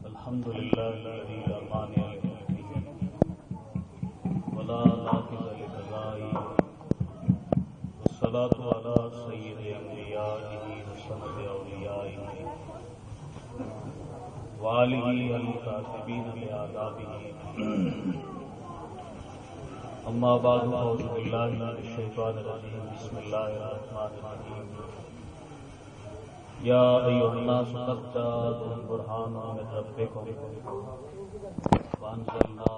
الحمد لله الذي لا مانع لحكمه ولا ناقض لقضائه والصلاة على سيد أنبيائه وسند أوليائه وآله الكاتبين لآدابه أما بعد أعوذ بالله من الشيطان الرجيم بسم الله الرحمن الرحيم يا أيها الناس قد جاءكم برهان من ربكم فأنزلنا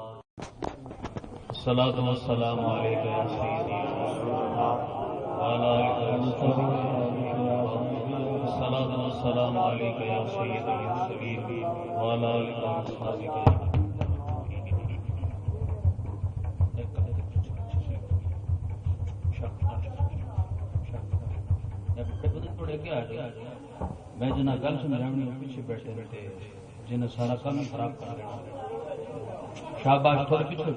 الصلاة والسلام عليك يا سيدي رسول الله وعلى آلك الصلاة والسلام عليك يا سيدي السبيل وعلى آلك وأصحابك میں جنہیں گل سمجھاونی پیچھے بیٹھے بیٹھے جنہیں سارا کام ہی خراب کر دینا شاباش تھوڑے پیچھے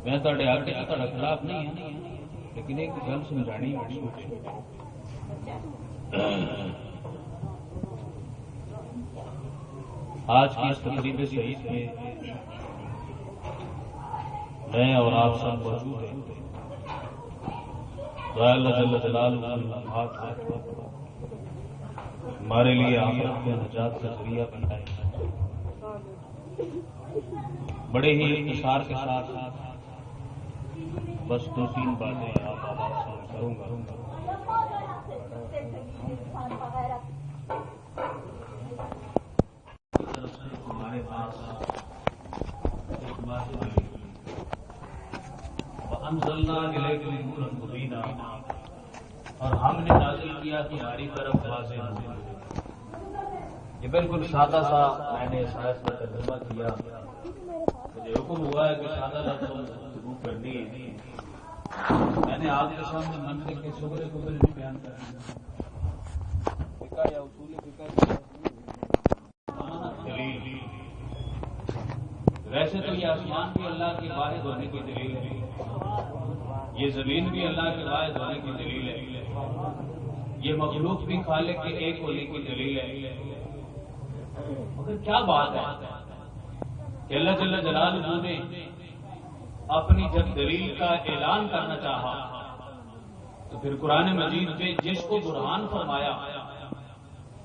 میں تھوڑے آگے تھوڑا خلاف نہیں ہے لیکن ایک گل سمجھانی آج کی اس تقریب سعید میں میں اور آپ سب موجود ہیں اللہ جل جلالہ ہمارے لیے آخرت میں نجات کا ذریعہ بنائے بڑے ہی اختصار کے ساتھ بس 2-3 باتیں آپ سے کروں گا. ہمارے پاس انزلنا الیکم نورا مبینا اور ہم نے نازل کیا تمہاری طرف واضح نور. یہ بالکل سادہ سا میں نے اس آیت کا ترجمہ کیا. مجھے حکم ہوا ہے کہ سادہ لفظوں میں گفتگو کرنی ہے. میں نے آپ کے سامنے منطق کے صغرے کو بھی بیان کرنا فقہ یا اصول فقہ دلیل. ویسے تو یہ آسمان بھی اللہ کے واحد ہونے کی دلیل ہے, یہ زمین بھی اللہ کے واحد ہونے کی دلیل ہے, یہ مخلوق بھی خالق کے ایک ہونے کی دلیل ہے. مگر کیا بات ہے کہ اللہ جل جلالہ نے اپنی جب دلیل کا اعلان کرنا چاہا تو پھر قرآن مجید میں جس کو برہان فرمایا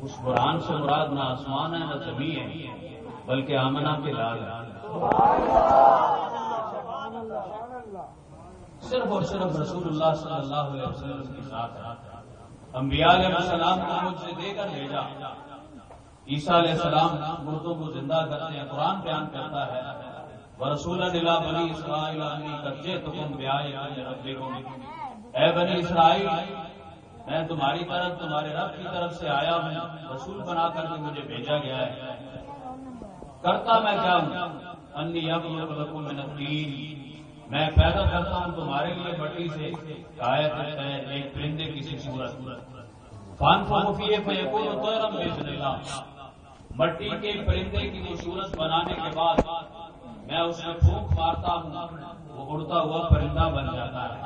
اس برہان سے مراد نہ آسمان ہے نہ زمین ہے بلکہ آمنہ کے لال ہے. صرف اور صرف رسول اللہ صلی اللہ علیہ وسلم کے ساتھ انبیاء علیہ السلام کو مجھ سے دے کر بھیجا. عیسیٰ علیہ السلام مردوں کو زندہ کرتے ہیں. قرآن بیان کرتا ہے وَرَسُولًا إِلَىٰ بَنِي إِسْرَائِيلَ أَنِّي قَدْ جِئْتُكُم بِآيَةٍ مِّن رَّبِّكُمْ. اے بنی اسرائیل میں تمہاری طرف تمہارے رب کی طرف سے آیا ہوں, رسول بنا کر کے مجھے بھیجا گیا ہے. کرتا میں کیا ہوں انی اخلق لکم من الطین, میں پیدا کرتا ہوں تمہارے لیے مٹی سے آیت ہے ایک پرندے کی سی صورت. فانفخ فیہ فیکون طیرا باذن اللہ, مٹی کے پرندے کی وہ صورت بنانے کے بعد میں اس میں پھونک مارتا ہوں وہ اڑتا ہوا پرندہ بن جاتا ہے.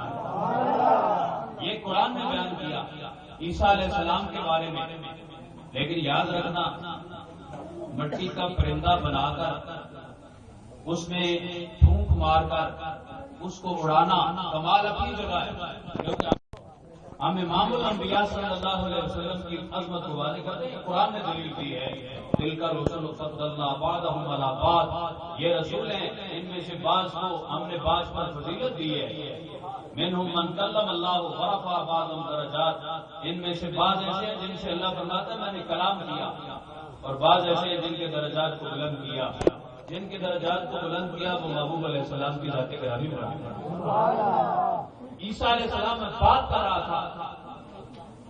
یہ قرآن نے بیان کیا عیسیٰ علیہ السلام کے بارے میں. لیکن یاد رکھنا مٹی کا پرندہ بنا کر اس میں پھونک مار کر اس کو اڑانا کمال اپنی جگہ ہے, کیونکہ ہم امام الانبیاء صلی اللہ علیہ وسلم کی عظمت کو واضح کرتے ہیں. قرآن نے دلیل دی ہے تلک الرسل فضلنا بعضهم علی بعض, یہ رسول ہیں ان میں سے بعض کو ہم نے بعض پر فضیلت دی ہے. منہم من کلم اللہ ورفع بعضهم درجات, ان میں سے بعض ایسے ہیں جن سے اللہ فرماتا ہے میں نے کلام کیا, اور بعض ایسے ہیں جن کے درجات کو بلند کیا. جن کے درجات کو بلند کیا وہ محبوب علیہ السلام کی ذات گرامی بنا. عیسیٰ علیہ السلام میں بات کر رہا تھا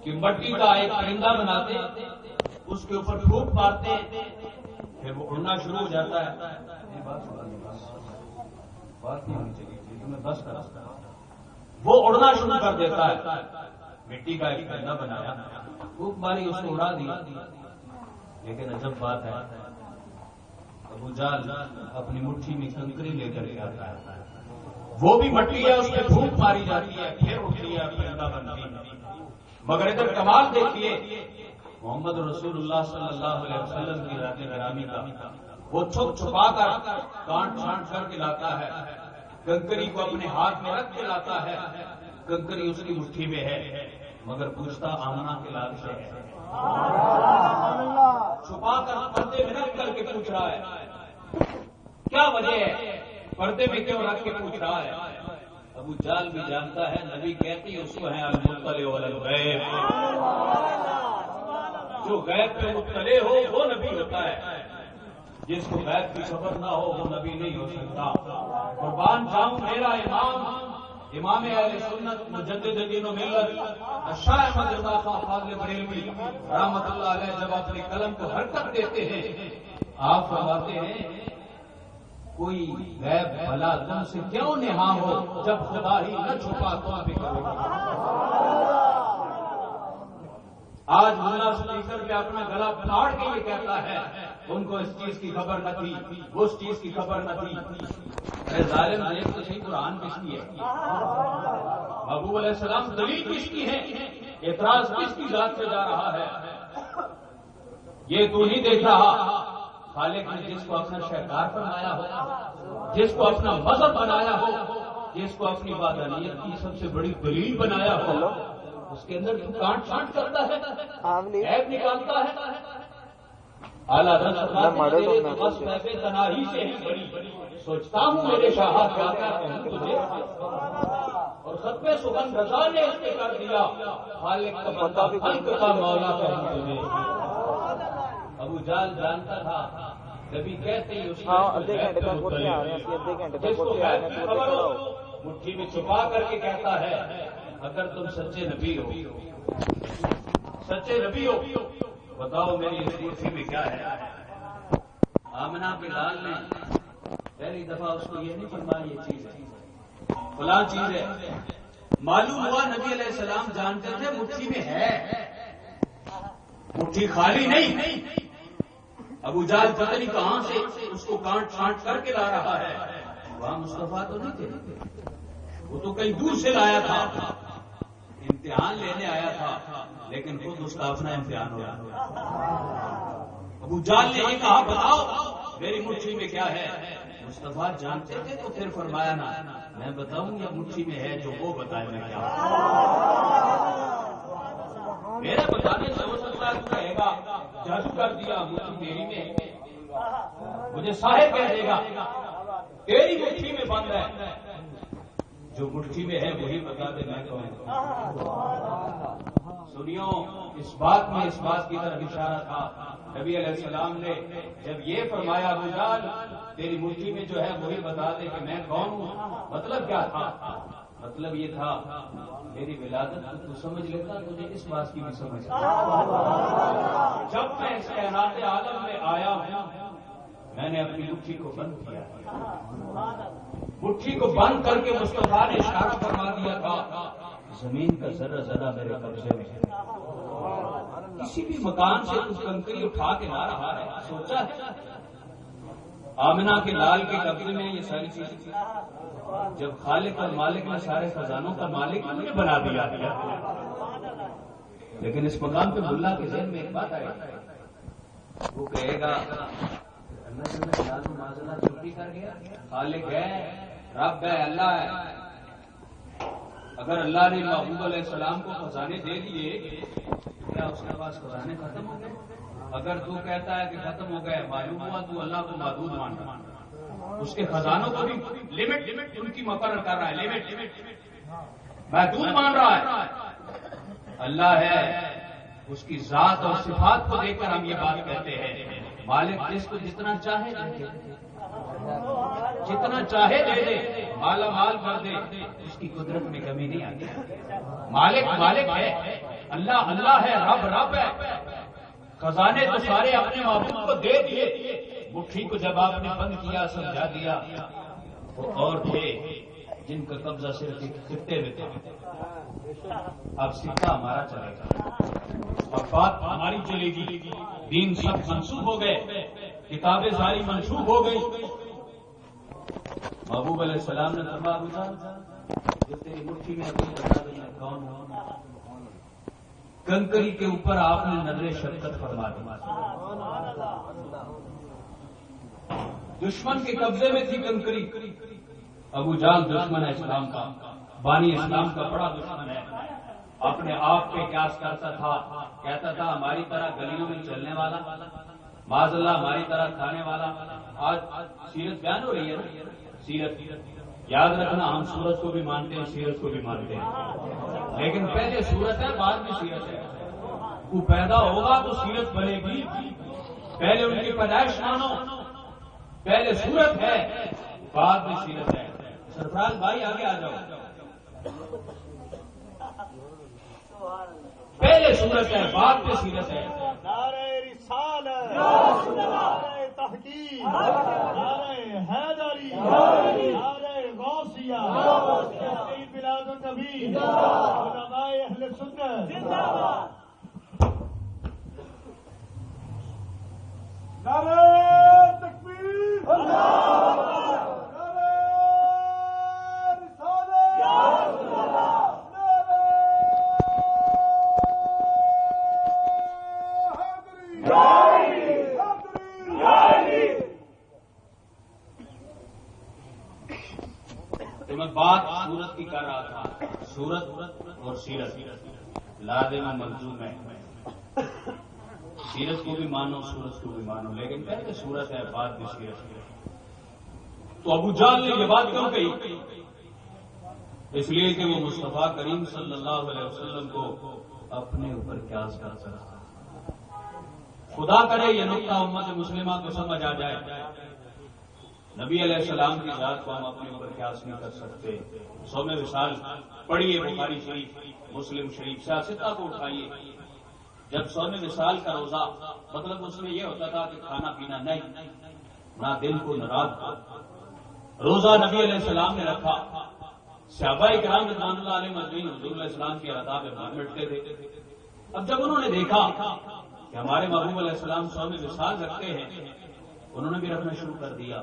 کہ مٹی کا ایک پرندہ بناتے اس کے اوپر پھونک مارتے پھر وہ اڑنا شروع ہو جاتا ہے. وہ اڑنا شروع کر دیتا ہے. مٹی کا ایک پرندہ بنایا, پھونک ماری اس کو اڑا دیا. لیکن عجب بات ہے ابو جہل اپنی مٹھی میں کنکری لے کر کے آتا ہے, وہ بھی مٹی ہے اس پہ پھونک ماری جاتی ہے پھر اٹھتی ہے پرندہ بنتی ہے. مگر ادھر کمال دیکھیے محمد رسول اللہ صلی اللہ علیہ وسلم کی ذات گرامی کا، وہ چھپ چھپا کر کانٹ چھانٹ کر کے لاتا ہے، کنکری کو اپنے ہاتھ میں رکھ کے لاتا ہے، کنکری اس کی مٹھی میں ہے، مگر پوچھتا آمنہ کے لال سے ہے، چھپا کر پردے میں رکھ کر کے پوچھ رہا ہے، کیا وجہ ہے پردے میں کیوں رکھ کے پوچھ رہا ہے؟ ابو جہل بھی جانتا ہے، نبی کہتی اس کو ہے المطلع والغیب، جو غیب پہ مطلع ہو وہ نبی ہوتا ہے، جس کو غیب کی خبر نہ ہو وہ نبی نہیں ہو سکتا۔ قربان جاؤں میرا امام اہل سنت مجدد دین و ملت شاہ احمد رضا خان فاضل بریلوی رحمۃ اللہ علیہ جب اپنے قلم کو حرکت دیتے ہیں، آپ فرماتے ہیں کوئی غیب بھلا تم سے کیوں نہاں ہو، جب خدا ہی نہ چھپا تم بھی کرو گے۔ آج ملا اسپیکر پہ اپنا گلا پھاڑ کے یہ کہتا ہے ان کو اس چیز کی خبر نہ تھی، اس چیز کی خبر نہ تھی۔ اے ظالم دیکھ تو صحیح قرآن کس کی ہے، محبوب علیہ السلام دلیل کس کی ہے، اعتراض کس کی ذات سے جا رہا ہے؟ یہ تو نہیں دیکھ رہا خالق نے جس کو اپنا شہکار بنایا ہو، جس کو اپنا مذہب بنایا ہو، جس کو اپنی وحدانیت کی سب سے بڑی دلیل بنایا ہو، اس کے اندر تو کانٹ چھانٹ کرتا ہے، عیب نکالتا ہے۔ اعلیٰ بس میں بے تنہائی سے ہی بڑی سوچتا ہوں میرے شاہ کیا کیا کہوں تجھے، اور ختم سخن رضا نے اس نے کر دیا خالق کا بندہ خلق کا مولا کہوں تجھے۔ ابو جہل جانتا تھا نبی کہتے ہی اس مٹھی میں چھپا کر کے کہتا ہے اگر تم سچے نبی ہو، سچے نبی ہو بتاؤ میری اس مٹھی میں کیا ہے۔ آمنہ کے لال نے پہلی دفعہ اس کو یہ نہیں فرمایا یہ چیز ہے فلاں چیز ہے، معلوم ہوا نبی علیہ السلام جانتے تھے مٹھی میں ہے، مٹھی خالی نہیں۔ ابو جہل پتہ نہیں کہاں سے اس کو کانٹ چھانٹ کر کے لا رہا ہے، وہاں مصطفیٰ تو نہیں تھے، وہ تو کہیں دور سے لایا تھا، امتحان لینے آیا تھا، لیکن خود اس کا اپنا امتحان ہوا۔ ابو جہل نے یہ کہا بتاؤ میری مٹھی میں کیا ہے، مصطفیٰ جانتے تھے تو پھر فرمایا نا میں بتاؤں یا مٹھی میں ہے جو وہ بتائے میں کیا، میرے بتانے سے ہو سکتا ہے تو کہے گا جادو کر دیا مٹھی میری میں، مجھے ساحر کہہ دے گا تیری مٹھی میں بند ہے، جو مٹھی میں ہے وہی بتا دے میں کہوں۔ سنیو اس بات میں اس بات کی طرف اشارہ تھا، نبی علیہ السلام نے جب یہ فرمایا ابو جہل تیری مٹھی میں جو ہے وہی بتا دے کہ میں کون ہوں، مطلب کیا تھا؟ مطلب یہ تھا میری ولادت تو سمجھ لیتا تجھے اس بات کی بھی سمجھ، جب میں اس کائنات عالم میں آیا ہوں میں نے اپنی مٹھی کو بند کیا، مٹھی کو بند کر کے مصطفیٰ نے اشارہ فرما دیا تھا زمین کا ذرہ ذرہ میرے قبضے میں ہے، کسی بھی مکان سے کچھ کنکری اٹھا کے لا رہا ہے، سوچا ہے آمنہ کے لال کے قبضے میں یہ ساری چیزیں، جب خالق اور مالک نے سارے خزانوں کا مالک مجھے بنا دیا، لیکن اس مقام پہ ملا کے ذہن میں ایک بات آئی، وہ کہے گا چھٹی کر گیا، خالق ہے، رب ہے، اللہ ہے، اگر اللہ نے محبوب علیہ السلام کو خزانے دے دیے کیا اس کے پاس خزانے ختم ہو گئے؟ اگر تو کہتا ہے کہ ختم ہو گئے معلوم ہوا تو اللہ کو معدود مان رہا، اس کے خزانوں کو بھی لمٹ ان کی مقرر کر رہا ہے، لمٹ محدود مان رہا ہے۔ اللہ ہے اس کی ذات اور صفات کو دیکھ کر ہم یہ بات کہتے ہیں مالک جس کو جتنا چاہے دے، جتنا چاہے دے دے، مالا مال کر دے، اس کی قدرت میں کمی نہیں آتی۔ مالک مالک ہے، اللہ اللہ ہے، رب رب ہے، خزانے تو سارے اپنے معبود کو دے دیے، مٹھی کو جب آپ نے بند کیا سمجھا دیا، وہ اور تھے جن کا قبضہ صرف ایک خطے میں تھا، اب سکہ ہمارا چلے گا اور بات ہماری چلے گی، دین سب منسوخ ہو گئے، کتابیں ساری منسوخ ہو گئی۔ محبوب علیہ السلام نے فرمایا جو تیری مٹھی میں ابھی بتا دیں میں کون ہوں، کنکری کے اوپر آپ نے نظر شفقت فرما دی. دشمن کے قبضے میں تھی کنکری. ابو جہل دشمن ہے اسلام کا، بانی اسلام کا بڑا دشمن ہے. اپنے آپ پہ قیاس کرتا تھا، کہتا تھا ہماری طرح گلیوں میں چلنے والا، معاذ اللہ ہماری طرح کھانے والا. آج سیرت بیان ہو رہی ہے نا، سیرت یاد رکھنا، ہم سورت کو بھی مانتے ہیں، سیرت کو بھی مانتے ہیں، لیکن پہلے سورت ہے بعد میں سیرت ہے. وہ پیدا ہوگا تو سیرت بنے گی. پہلے ان کی پیدائش مانو، پہلے سورت ہے بعد میں سیرت ہے. سرفراز بھائی آگے آ جاؤ. پہلے سورت ہے بعد میں سیرت ہے. نعرہ رسالت، نعرہ تحقیق، نعرہ حیدری، نعرہ غوثیہ، تحقیق بلاد النبی، علماء اہل سنت. نعرہ تکبیر، نعرہ رسالت، تو میں بات سورت کی کر رہا تھا. سورت اور سیرت لازم و ملزوم ہے. سیرت کو بھی مانو، سورت کو بھی مانو، لیکن پہلے سورت ہے بعد میں سیرت. تو ابو جہل نے یہ بات کیوں کہی؟ اس لیے کہ وہ مصطفیٰ کریم صلی اللہ علیہ وسلم کو اپنے اوپر قیاس کرتا تھا. خدا کرے یہ نقطہ امت مسلمہ کو سمجھ آ جائے. نبی علیہ السلام کی ذات کو ہم اپنے اوپر قیاس نہیں کر سکتے. صوم وصال پڑھیے، بخاری شریف، مسلم شریف، سیاستہ کو اٹھائیے. جب صوم وصال کا روزہ، مطلب اس میں یہ ہوتا تھا کہ کھانا پینا نہیں، نہ دل کو نہ رات کو. روزہ نبی علیہ السلام نے رکھا. صحابہ کرام رضوان اللہ علیہ مجمعین حضور علیہ السلام کی عطا پہ مان بیٹھتے تھے. اب جب انہوں نے دیکھا کہ ہمارے محبوب علیہ السلام صوم وصال رکھتے ہیں، انہوں نے بھی رکھنا شروع کر دیا.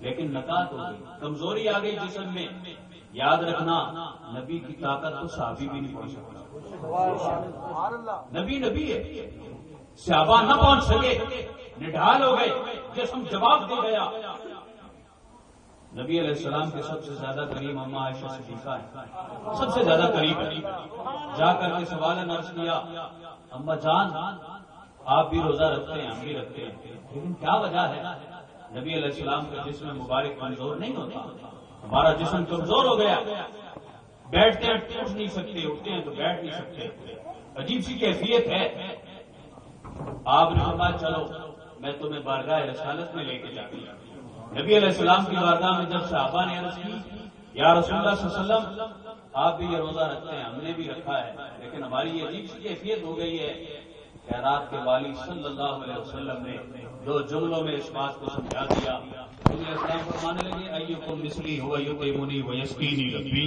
لیکن نکات ہو گئی، کمزوری آ گئی جسم میں. یاد رکھنا، نبی کی طاقت تو صحابی بھی نہیں پہنچ سکتا. نبی ہے، صحابہ نہ پہنچ سکے، نڈھال ہو گئے، جسم جواب دے گیا. نبی علیہ السلام کے سب سے زیادہ قریب اما عائشہ صدیقہ ہے، سب سے زیادہ قریب ہے. جا کر کے سوال عرض کیا، اما جان آپ بھی روزہ رکھتے ہیں، ہم بھی رکھتے ہیں، لیکن کیا وجہ ہے؟ نبی علیہ السلام کا جسم مبارک کمزور نہیں ہوتا، ہمارا جسم کمزور ہو گیا، بیٹھتے ہیں اٹھ نہیں سکتے، اٹھتے ہیں تو بیٹھ نہیں سکتے، عجیب سی کیفیت ہے. آپ نے فرمایا چلو میں تمہیں بارگاہ رسالت میں لے کے جاتی ہوں. نبی علیہ السلام کی بارگاہ میں جب صحابہ نے عرض کی، یا رسول اللہ صلی اللہ علیہ وسلم آپ بھی یہ روزہ رکھتے ہیں، ہم نے بھی رکھا ہے، لیکن ہماری یہ عجیب سی کیفیت ہو گئی ہے. خیرات کے والی صلی اللہ علیہ وسلم نے 2 جملوں میں اس بات کو سمجھا دیا. اسلام فرمانے لگے، ایکم مثلی هو یطعمنی ویسقینی ربی،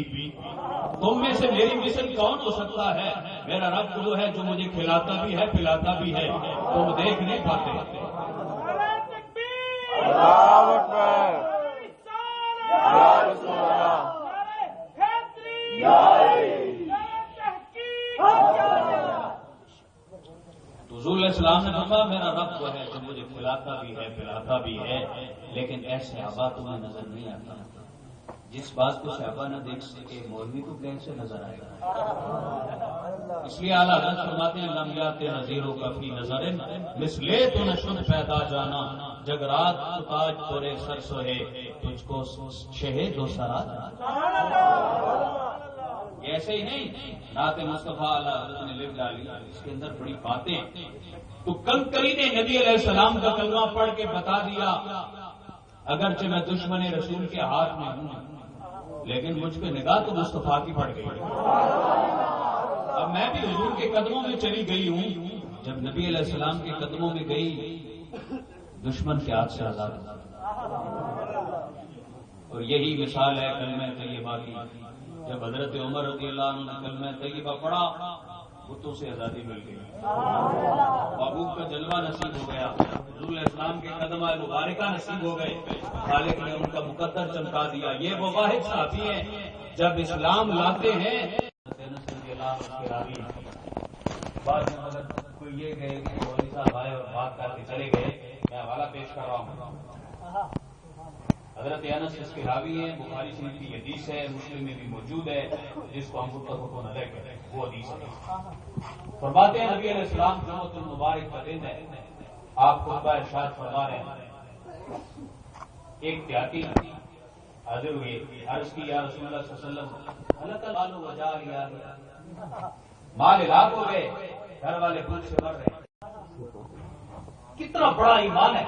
تم میں سے میری مثل کون ہو سکتا ہے؟ میرا رب وہ ہے جو مجھے کھلاتا بھی ہے پلاتا بھی ہے، تم دیکھ نہیں پاتے. اللہ اکبر، یا رسول اللہ، حضور علیہ السلام نے فرمایا میرا رب وہ ہے جو مجھے کھلاتا بھی ہے پلاتا بھی ہے، لیکن ایسے صحابہ تمہیں نظر نہیں آتا. جس بات کو صحابہ نہ دیکھ سکے مولوی کو کیسے نظر آئے گا؟ اس لیے اعلیٰ حضرت فرماتے ہیں لم یات نظیروں کا فی نظر مثلے تو نہ شد پیدا جانا، جگرات تاج تورے سر سوہے تجھ کو شہید و سرا. ایسے ہی نہیں، نعت مصطفیٰ اعلیٰ حضرت نے لکھ ڈالی، اس کے اندر بڑی باتیں. تو کنکری نے نبی علیہ السلام کا کلمہ پڑھ کے بتا دیا، اگرچہ میں دشمن رسول کے ہاتھ میں ہوں، لیکن مجھ پہ نگاہ تو مصطفیٰ کی پڑ گئی. اب میں بھی حضور کے قدموں میں چلی گئی ہوں. جب نبی علیہ السلام کے قدموں میں گئی، دشمن کے ہاتھ سے آزاد. اور یہی مثال ہے کلمہ طیبہ کی. جب حضرت عمر رضی اللہ عنہ نے کلمہ طیبہ پڑھا، بتوں سے آزادی مل گئی، محبوب کا جلوہ نصیب ہو گیا، حضور علیہ السلام کے قدمہ مبارکہ نصیب ہو گئے، خالق نے ان کا مقدر چمکا دیا. یہ وہ واحد صحابی ہیں جب اسلام لاتے ہیں. یہ گئے کہ مولوی صاحب آئے اور بات کر کے چلے گئے. میں حوالہ پیش کر رہا ہوں. حضرت انس اس کے راوی ہیں. بخاری شریف کی حدیث ہے, مسلم میں بھی موجود ہے, جس کو ہم متفق علیہ کہتے ہیں, وہ حدیث ہے. فرماتے ہیں نبی علیہ السلام جمعۃ المبارک کا دن ہے, آپ خطبہ ارشاد فرما رہے ہیں. ایک دیہاتی حاضر ہوئے, عرض کی یا رسول اللہ صلی اللہ علیہ وسلم ہلک المال وجار, مال ہلاک ہو گئے, گھر والے بھوک سے مر رہے. کتنا بڑا ایمان ہے.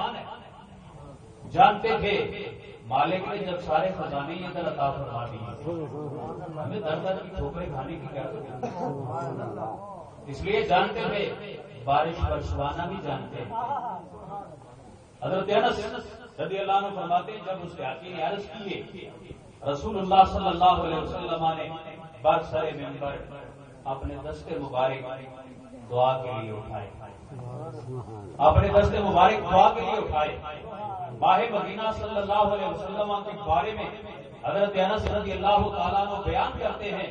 جانتے تھے مالک نے جب سارے خزانے یہ ادھر عطا فرما دیے, ہمیں در در کی ٹھوکریں کھانے کی کیا ضرورت. اس لیے جانتے تھے بارش برسوانا بھی جانتے ہیں. حضرت انس رضی اللہ عنہ فرماتے ہیں جب اس دیہاتی نے عرض کیے, رسول اللہ صلی اللہ علیہ وسلم نے برسر منبر اپنے دست مبارک دعا کے لیے اٹھائے, اپنے دست مبارک دعا کے لیے اٹھائے. ماہ مدینہ صلی اللہ علیہ وسلم کے بارے میں حضرت انس رضی اللہ تعالیٰ عنہ بیان کرتے ہیں.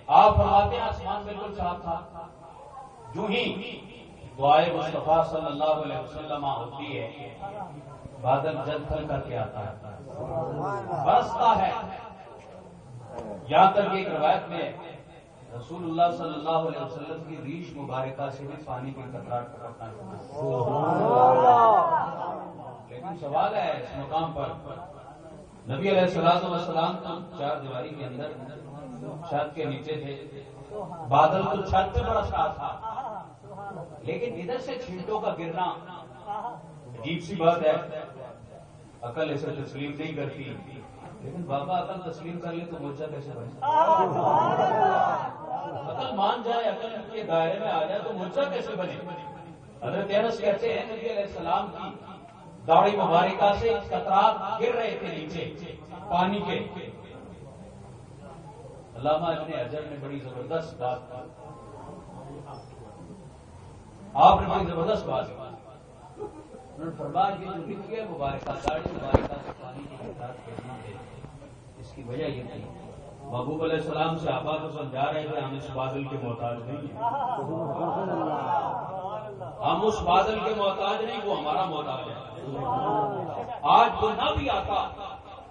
آپ فرماتے ہیں آسمان بالکل صاف تھا, جو ہی دعائے مصطفیٰ صلی اللہ علیہ وسلم ہوتی ہے بادل جل کھل کر کے آتا ہے, برستا ہے. یہاں تک ایک روایت میں رسول اللہ صلی اللہ علیہ وسلم کی ریش مبارکہ سے بھی پانی کی قطرات پکڑتا ہے. لیکن سوال ہے اس مقام پر, نبی علیہ الصلوۃ والسلام تو چار دیواری کے اندر چھت کے نیچے تھے, بادل تو چھت پہ برس رہا تھا, لیکن ادھر سے چھینٹوں کا گرنا عجیب سی بات ہے. عقل اسے تسلیم نہیں کرتی, لیکن بابا عقل تسلیم کر لے تو مورچہ کیسے بنے. عقل مان جائے, عقل کے دائرے میں آ جائے تو مورچہ کیسے بنے. حضرت انس کہتے ہیں نبی علیہ السلام کی داڑھی مبارکہ سے قطرات گر رہے تھے نیچے پانی کے. علامہ ابن حجر نے بڑی زبردست بات کی, آپ نے بڑی زبردست بات کی. انہوں نے فرمایا کہ جو لکھی ہے مبارکہ داڑھی مبارکہ سے پانی کی قطرات گرنا ہے, اس کی وجہ یہ تھی محبوب علیہ السلام صحابہ کو سمجھا رہے تھے ہم اس بادل کے محتاج نہیں ہیں, ہم اس بادل کے محتاج نہیں, وہ ہمارا محتاج ہے. آج وہ نہ بھی آتا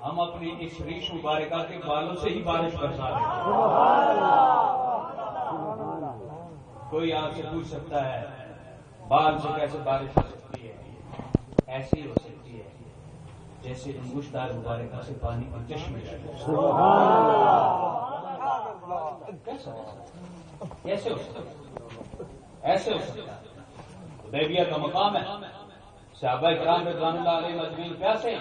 ہم اپنی اس ریش مبارکہ کے بالوں سے ہی بارش برسا رہے ہیں. کوئی آپ سے پوچھ سکتا ہے بال سے کیسے بارش ہو سکتی ہے. ایسی ہو سکتی ہے جیسے انگوشتار مبارکہ سے پانی کی چشمے. کیسے ہو سکتا ہے, ایسے ہو سکتا ہے. حدیبیہ کا مقام ہے, صحابہ کرام رضوان اللہ علیہ مجمعین پیاسے,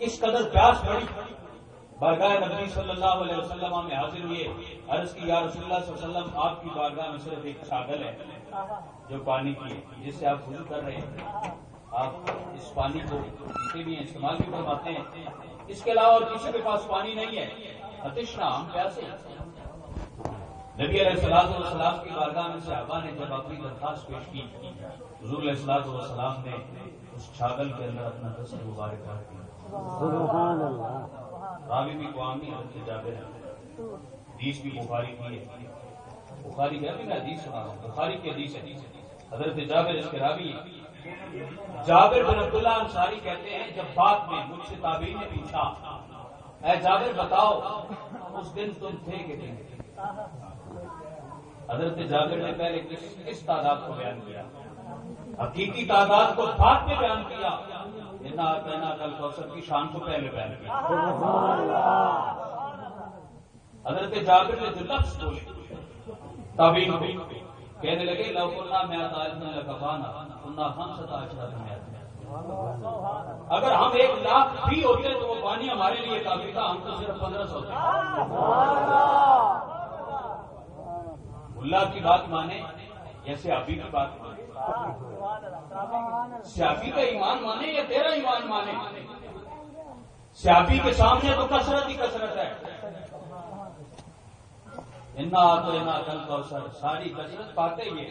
اس قدر پیاس پڑی, بارگاہ نبی صلی اللہ علیہ وسلم میں حاضر ہوئے, عرض کی یا رسول اللہ صلی اللہ علیہ وسلم آپ کی بارگاہ میں صرف ایک چھاگل ہے جو پانی کی ہے, جس سے آپ وضو کر رہے ہیں, آپ اس پانی کو پیتے بھی ہیں, استعمال بھی فرماتے ہیں, اس کے علاوہ اور کسی کے پاس پانی نہیں ہے, تشنا ہم پیاسے. نبی علیہ السلام کی بارگاہ میں صحابہ نے جب اپنی درخواست پیش کی, حضور علیہ السلام نے اس چھاگل کے اندر اپنا دست مبارک رکھ دیا. راوی بھی قوامی حضرت جابر ہے, حدیث بھی بخاری کی ہے. بخاری کی ابھی میں حدیث سنا رہا ہوں, بخاری کی حدیث ہے. حضرت جابر اس کے راوی ہیں. جابر بن عبداللہ انصاری کہتے ہیں جب بات میں مجھ سے تابعین نے پوچھا اے جابر بتاؤ اس دن تم تھے کہ نہیں, حضرت جابر نے پہلے کس تعداد کو بیان کیا, حقیقی تعداد کو بعد میں بیان کیا. کل کوثر کی شان کو پہلے بیان کیا. حضرت جابر نے جو لفظ بولے تابعین کو کہنے لگے لو قلنا میات عالم لکفانا قلنا 15 میات, اگر ہم 1,00,000 بھی ہوتے تو وہ پانی ہمارے لیے کافی تھا, ہم تو صرف 1500 تھے. اللہ کی بات مانے یا صحابی کی بات مانے, صحابی کا ایمان مانے یا تیرا ایمان مانے. صحابی کے سامنے تو کثرت ہی کثرت ہے. کل کوثر ساری کثرت پاتے ہی ہے.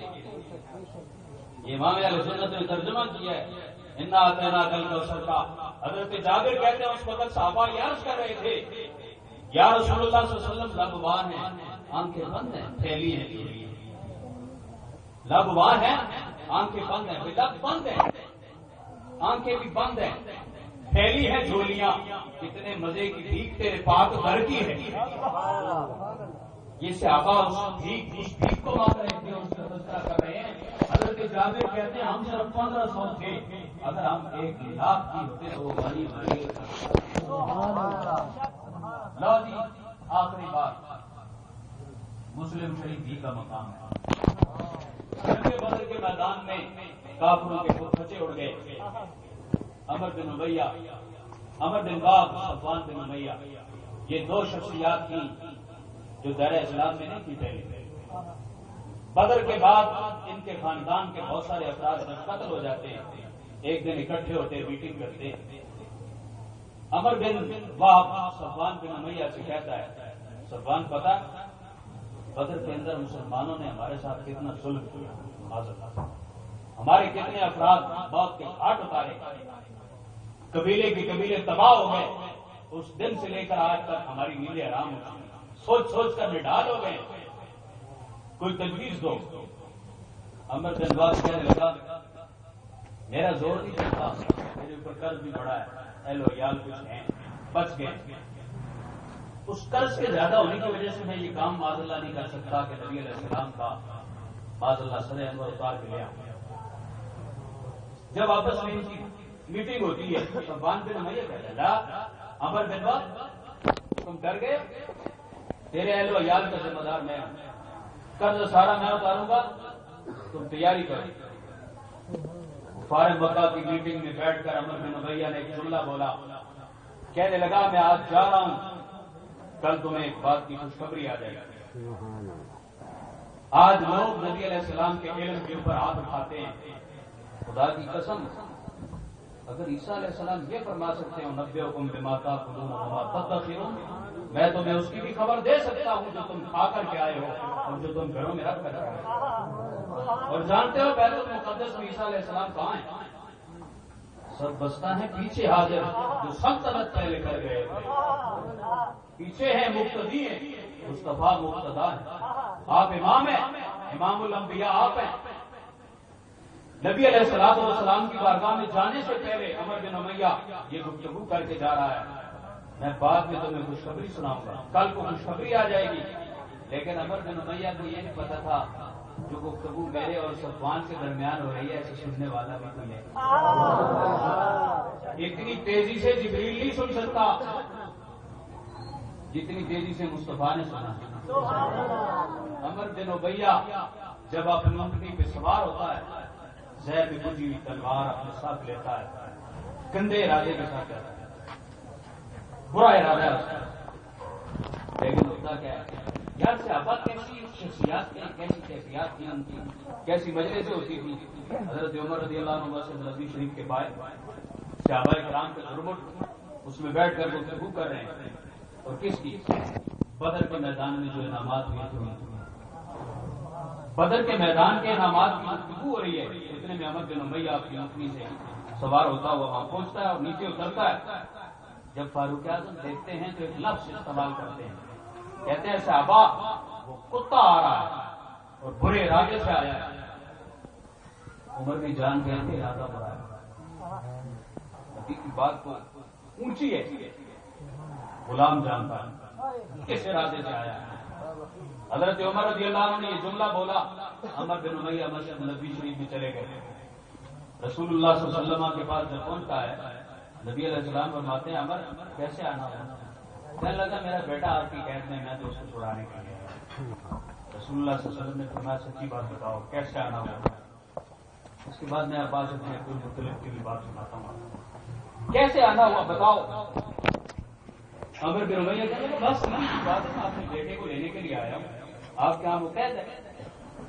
یہ امام اہل سنت نے ترجمہ کیا ہے کل کوثر کا. حضرت جابر کہتے ہیں اس وقت صحابہ یہ عرض کر رہے تھے یا رسول اللہ صلی اللہ علیہ وسلم لبوان ہیں, آنکھیں بند ہیں, پھیلی ہیں, لب وہاں ہیں، آنکھیں بند ہیں، لب بند ہیں، آنکھیں بھی بند ہیں، پھیلی ہیں جھولیاں، کتنے مزے کی بھیک تیرے پاک گھر کی ہے. یہ صحابہ اس بھیک کو مانگ رہے تھے، اس کا تذکرہ کر رہے ہیں. حضرت جابر کہتے ہیں ہم صرف 1500 تھے، اگر ہم 1,00,000 کی ہوتے تو وہ غنی بنے. لو جی آخری بات، مسلم شریف ہی کا مقام ہے. جنگ بدر کے میدان میں کافروں کے کھچے اڑ گئے. عمر بن امیہ، عمر بن باغ، صفوان بن امیہ، یہ دو شخصیات تھیں جو دائرہ اسلام میں نہیں تھی پہلے. بدر کے بعد ان کے خاندان کے بہت سارے افراد قتل ہو جاتے ہیں. ایک دن اکٹھے ہوتے، میٹنگ کرتے. عمر بن باغ صفوان بن امیہ سے کہتا ہے، صفوان پتہ بدر کے اندر مسلمانوں نے ہمارے ساتھ کتنا ظلم کیا، ہمارے کتنے افراد موت کے گھاٹ اتارے، قبیلے کے قبیلے تباہ ہو گئے. اس دن سے لے کر آج تک ہماری نیندیں حرام ہو گئی، سوچ سوچ کر نڈال ہو گئے، کوئی تجویز دو. عمر بن باغ کہنے لگا میرا زور نہیں چلتا، میرے اوپر قرض بھی بڑا ہے، اہل و عیال کچھ ہیں، بچ گئے. اس قرض کے زیادہ ہونے کی وجہ سے میں یہ کام معاذ اللہ نہیں کر سکتا کہ نبی علیہ السلام کا معاذ اللہ سر انور اتار کے لیا. جب آپس میں ان کی میٹنگ ہوتی ہے، صفوان بن امیہ کہتا ہے عمر بن باغ تم ڈر گئے، تیرے اہل و عیال کا ذمہ دار میں ہوں، قرض سارا میں اتاروں گا، تم تیاری کرو. فارغ مکہ کی میٹنگ میں بیٹھ کر عمر بن امیہ نے ایک جملہ بولا، کہنے لگا میں آج جا رہا ہوں، کل تمہیں ایک بات کی خوشخبری آ جائے گی. آج لوگ نبی علیہ السلام کے علم کے اوپر ہاتھ اٹھاتے ہیں. خدا کی قسم اگر عیسیٰ علیہ السلام یہ فرما سکتے ہو نبئکم بما تاکلون وما تدخرون، میں تمہیں اس کی بھی خبر دے سکتا ہوں جو تم کھا کر کے آئے ہو اور جو تم گھروں میں رکھ کر آئے ہو. اور جانتے ہو بیت المقدس میں عیسیٰ علیہ السلام کہاں ہیں؟ سب بستہ ہیں پیچھے حاضر، جو سلطنت پہلے کر گئے تھے پیچھے ہیں، مقتدی ہیں، مصطفیٰ مقتدا ہیں. آپ امام ہیں، امام الانبیاء آپ ہیں. نبی علیہ السلام کی بارگاہ میں جانے سے پہلے عمر بن امیہ یہ گفتگو کر کے جا رہا ہے. میں بعد میں تمہیں خوشخبری سناؤں گا، کل کو خوشخبری آ جائے گی. لیکن عمر بن امیہ کو یہ نہیں پتا تھا جو گفتگو میرے اور صفوان کے درمیان ہو رہی ہے ایسے سننے والا بھی کوئی ہے. اتنی تیزی سے جبریل نہیں سن سکتا جتنی تیزی سے مصطفیٰ نے سنا. عمر بن امیہ جب اپنی اونٹنی پہ سوار ہوتا ہے، زہر میں بجھی ہوئی تلوار اپنے ساتھ لیتا ہے، گندے ارادے کے ساتھ جاتا ہے، برا ارادہ ہے اس کا. لیکن ہوتا کیا ہے یار، صحابہ کیسی شخصیات کی، کیسی کیفیات کی، ان کی کیسی مجلسیں ہوتی تھی. حضرت عمر رضی اللہ عنہ سے نبی شریف کے پائے صحابہ کرام کے ضرور اس میں بیٹھ کر گفتگو کر رہے ہیں. اور کس کی؟ بدر کے میدان میں جو انعامات ہوئے تھے، بدر کے میدان کے انعامات کی گفتگو ہو رہی ہے. اتنے میں عمر بن امیہ آپ کی اونٹنی سے سوار ہوتا ہوا وہاں پہنچتا ہے اور نیچے اترتا ہے. جب فاروق اعظم دیکھتے ہیں تو ایک لفظ استعمال کرتے ہیں، کہتے ہیں صحابہ وہ کتا آ رہا ہے اور برے ارادے سے آیا ہے. عمر بھی جان گئے تھے ارادہ برا ہے. ابھی کی بات تو اونچی ہے، غلام جانتا ہے کس ارادے سے آیا ہے. حضرت عمر رضی اللہ عنہ نے یہ جملہ بولا، عمر بن امیہ مسجد نبی شریف میں چلے گئے. رسول اللہ صلی اللہ علیہ وسلم کے پاس جب پہنچتا ہے، نبی علیہ السلام فرماتے ہیں عمر کیسے آنا ہوا؟ کہنے لگا میرا بیٹا آپ کی قید میں تو اس کو چھڑانے کے لیے. رسول اللہ صلی اللہ علیہ وسلم نے فرمایا سچی بات بتاؤ کیسے آنا ہوا؟ اس کے بعد میں عباس بن عبد المطلب کی بھی بات سناتا ہوں، کیسے آنا ہوا بتاؤ. عمر بن امیہ کہنے لگا بس نہیں بات ہے، آپ نے بیٹے کو لینے کے لیے آیا ہوں، آپ کیا مقید ہے؟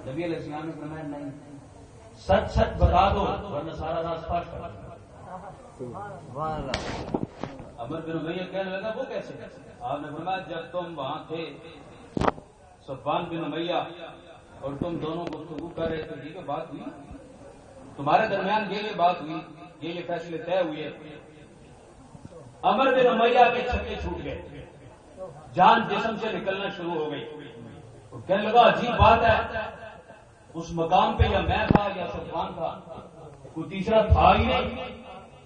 نبی علیہ السلام نے فرمایا نہیں، سچ سچ بتا دو ورنہ سارا راز فاش کر دو. عمر بن امیہ کہنے لگا وہ کیسے؟ آپ نے فرمایا جب تم وہاں تھے صفوان بن امیہ اور تم دونوں گفتگو کر رہے تھے، یہ بات ہوئی تمہارے درمیان، یہ بات ہوئی، یہ فیصلے طے ہوئے. عمر بن امیہ کے چھکے چھوٹ گئے، جان جسم سے نکلنا شروع ہو گئی. کہنے لگا عجیب بات ہے، اس مقام پہ یا میں تھا یا صفوان تھا، کوئی تیسرا تھا ہی نہیں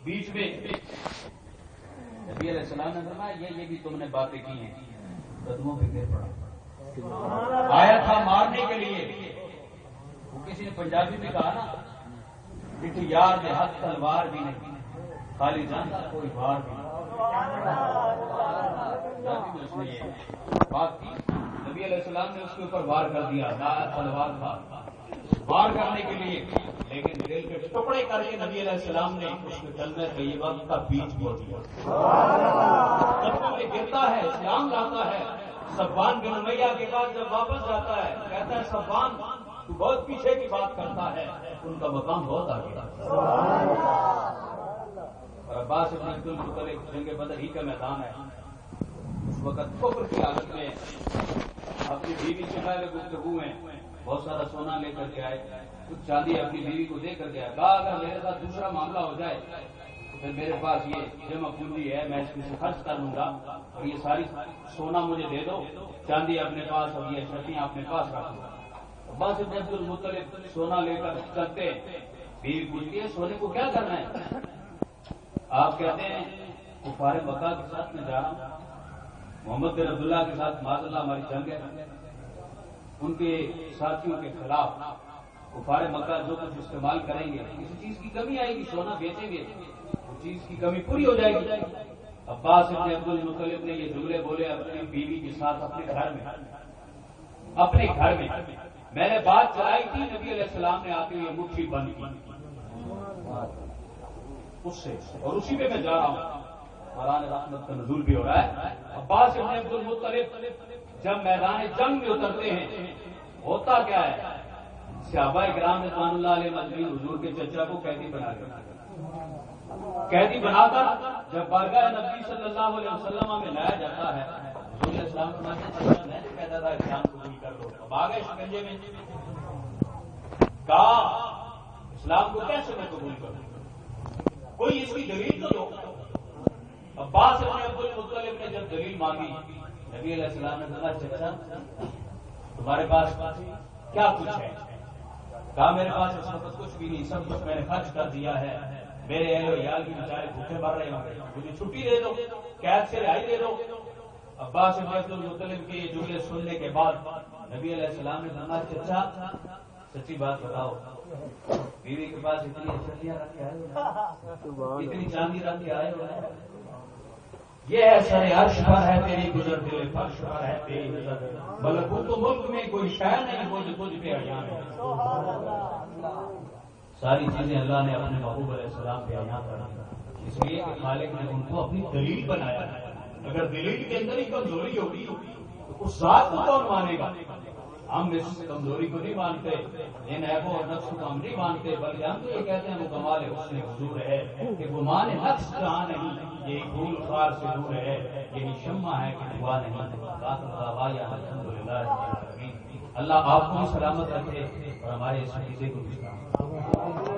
بیچ میں۔ نبی علیہ السلام نے فرمایا یہ بھی تم نے باتیں کی ہیں، قدموں پہ گر پڑا، آیا تھا مارنے کے لیے۔ وہ کسی نے پنجابی میں کہا نا کہ یار نے ہاتھ تلوار بھی نہیں، خالی جانتا کوئی بار بھی نہیں۔ اس نے یہ بات کی، نبی علیہ السلام نے اس کے اوپر وار کر دیا، تلوار تھا وار کرنے کے لیے، لیکن دل کے ٹکڑے کر کے نبی علیہ السلام نے اس کے کلمہ طیبہ کا بیج بو دیا۔ جب یہ گرتا ہے، اسلام لاتا ہے، صفوان بن امیہ کے بعد جب واپس جاتا ہے کہتا ہے صفوان تو بہت پیچھے کی بات کرتا ہے، ان کا مقام بہت آگے۔ اور عباس بن عبد المطلب جنگ بدر ہی کا میدان ہے، اس وقت کفر کی حالت میں اپنی بیوی سے پہلے گفتگو میں بہت سارا سونا لے کر کے آئے، کچھ چاندی اپنی بیوی کو دے کر کے آئے، کہا اگر میرے ساتھ دوسرا معاملہ ہو جائے تو پھر میرے پاس یہ جمع پونجی ہے، میں اس میں سے خرچ کر لوں گا، اور یہ ساری سونا مجھے دے دو، چاندی اپنے پاس اور یہ چھٹیاں اپنے پاس رکھ دو۔ عباس بن عبد المطلب سونا لے کر چلتے، بیوی پوچھتی ہے سونے کو کیا کرنا ہے؟ آپ کہتے ہیں کفار مکہ کے ساتھ میں جا رہا ہوں، محمد بن عبداللہ کے ساتھ معاذ اللہ ہماری جنگ ہے، ان کے ساتھیوں کے خلاف کفار مکہ جو کچھ استعمال کریں گے، کسی چیز کی کمی آئے گی، سونا بیچیں گے، اس چیز کی کمی پوری ہو جائے گی۔ عباس بن عبد المطلب نے یہ جملے بولے اپنی بیوی کے ساتھ اپنے گھر میں میں نے بات چلائی تھی، نبی علیہ السلام نے آتے ہوئے مٹھی بند کی اس سے، اور اسی پہ میں جا رہا ہوں، قرآن رحمت کا نزول بھی ہو رہا ہے۔ عباس بن عبد المطلب جب میدان جنگ میں اترتے ہیں ہوتا کیا ہے، صحابہ کرام رضوان اللہ علیہ مجمعین حضور کے چچا کو قیدی بنا کر جب بارگاہ نبی صلی اللہ علیہ وسلم میں لایا جاتا ہے، حضور علیہ السلام فرماتے میں نے کہتا تھا اسلام قبول کر لو، اب آ گئے شکنجے میں، کہا اسلام کو کیسے میں قبول کروں، کوئی اس کی دلیل تو دو۔ عباس بن عبد المطلب نے جب دلیل مانگی، نبی علیہ السلام نے کہا چچا تمہارے پاس کیا کچھ ہے؟ کہا میرے پاس اس وقت کچھ بھی نہیں، سب کچھ میں نے خرچ کر دیا ہے، میرے اہل و عیال کی بیچارے بھوکے مر رہے ہوں، مجھے چھٹی دے دو، قید سے رہائی دے دو۔ عباس بن عبد المطلب کے یہ جملے سننے کے بعد نبی علیہ السلام نے کہا چچا سچی بات بتاؤ، بیوی کے پاس اتنی چھٹیاں رکھ کے آئے ہو، اتنی چاندی رکھ کے آئے ہو، یہ ہے سر عرش پر ہے تیری گزر، دل فرش پر ہے تیری نظر، ملکوت و ملک میں کوئی شے نہیں وہ جو تجھ پہ عیاں ہے۔ ساری چیزیں اللہ نے اپنے محبوب علیہ السلام پہ عیاں کر دی، اس لیے کہ خالق نے ان کو اپنی دلیل بنایا ہے۔ اگر دلیل کے اندر ہی کمزوری ہوگی تو اس ذات کو کون مانے گا؟ ہم اس کمزوری کو نہیں مانتے، ان عیبوں اور نقص کو ہم نہیں مانتے، بلکہ ہم تو یہ کہتے ہیں وہ کمال حسن حضور ہے کہ وہ مان نقص جہاں نہیں، یہی پھول خار سے دور ہے، یہی شمع ہے کہ دعا نہیں۔ الحمدللہ اللہ آپ کو بھی سلامت رکھے اور ہمارے اس عقیدے کو بھی سلامت رکھے۔